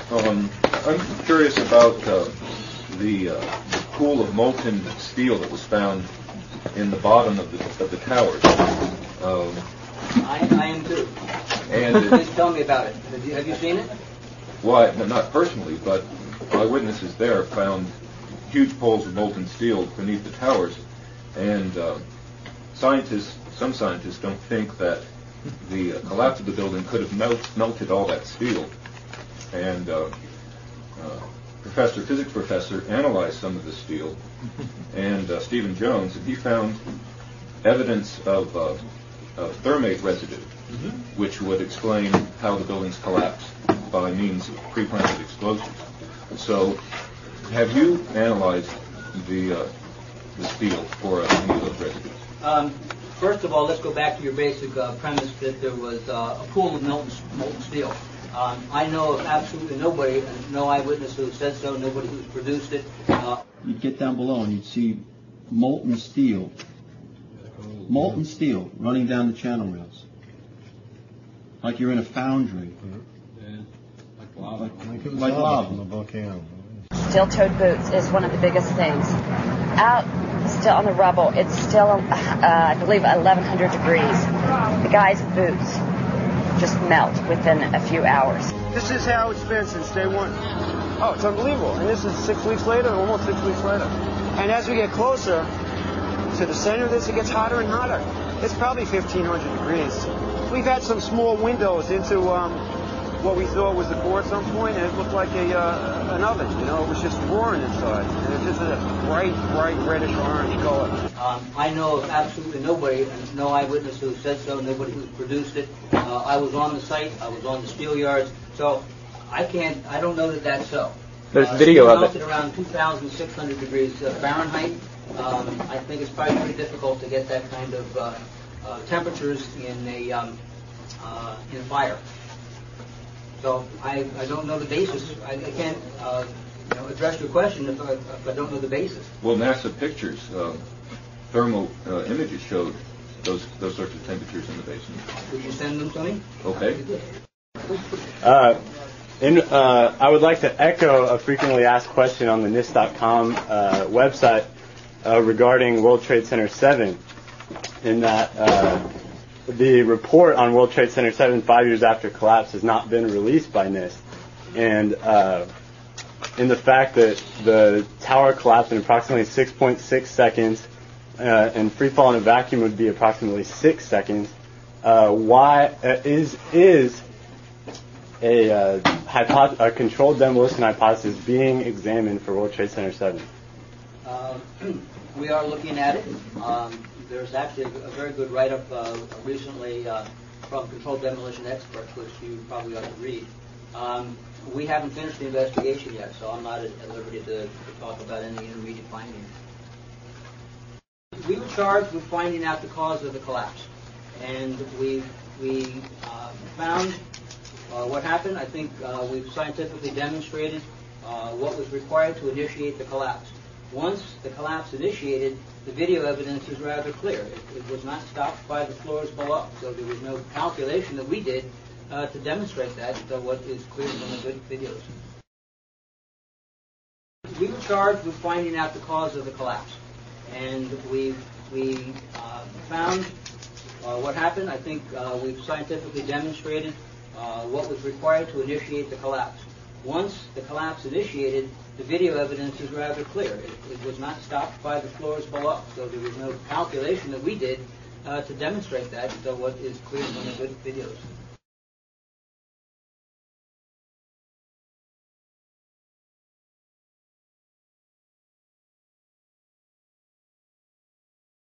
I'm curious about the pool of molten steel that was found in the bottom of the towers. I am too. And please tell me about it. Have you seen it? Well, not personally, but eyewitnesses there found huge pools of molten steel beneath the towers, and some scientists don't think that the collapse of the building could have melted all that steel. And physics professor analyzed some of the steel, and Stephen Jones, and he found evidence of thermate residue, which would explain how the buildings collapsed by means of pre-planted explosives. So, have you analyzed the steel for any of those residues? First of all, let's go back to your basic premise that there was a pool of molten steel. I know of absolutely nobody, no eyewitness who said so, nobody who's produced it. You'd get down below and you'd see molten steel running down the channel rails, like you're in a foundry. Like lava. On the volcano. Steel-toed boots is one of the biggest things. Out still on the rubble, it's still, I believe, 1,100 degrees. The guy's boots just melt within a few hours. This is how it's been since day one. Oh, it's unbelievable. And this is 6 weeks later, almost 6 weeks later. And as we get closer to the center of this, it gets hotter and hotter. It's probably 1,500 degrees. We've had some small windows into what we thought was the core at some point, and it looked like an oven. You know, it was just roaring inside. And it's just a bright reddish orange color. I know of absolutely nobody, and no eyewitness who said so, nobody who's produced it. I was on the site, I was on the steel yards, so I don't know that that's so. There's video of it. Melted around 2,600 degrees Fahrenheit. I think it's probably pretty difficult to get that kind of temperatures in fire. So I don't know the basis. I can't address your question if I don't know the basis. Well, NASA pictures, thermal images showed those sorts of temperatures in the basement. Would you send them to me? Okay. I would like to echo a frequently asked question on the NIST.com website regarding World Trade Center 7, in that the report on World Trade Center 7 5 years after collapse has not been released by NIST. And in the fact that the tower collapsed in approximately 6.6 seconds and free fall in a vacuum would be approximately 6 seconds, why is a controlled demolition hypothesis being examined for World Trade Center 7? We are looking at it. There's actually a very good write-up recently from controlled demolition experts, which you probably ought to read. We haven't finished the investigation yet, so I'm not at liberty to talk about any intermediate findings. We were charged with finding out the cause of the collapse, and we found what happened. I think we've scientifically demonstrated what was required to initiate the collapse. Once the collapse initiated, the video evidence is rather clear. It was not stopped by the floors below, so there was no calculation that we did to demonstrate that, what is clear from the videos. We were charged with finding out the cause of the collapse, and we found what happened. I think we've scientifically demonstrated what was required to initiate the collapse. Once the collapse initiated, the video evidence is rather clear. It was not stopped by the floors below, so there was no calculation that we did to demonstrate that, what is clear from the videos.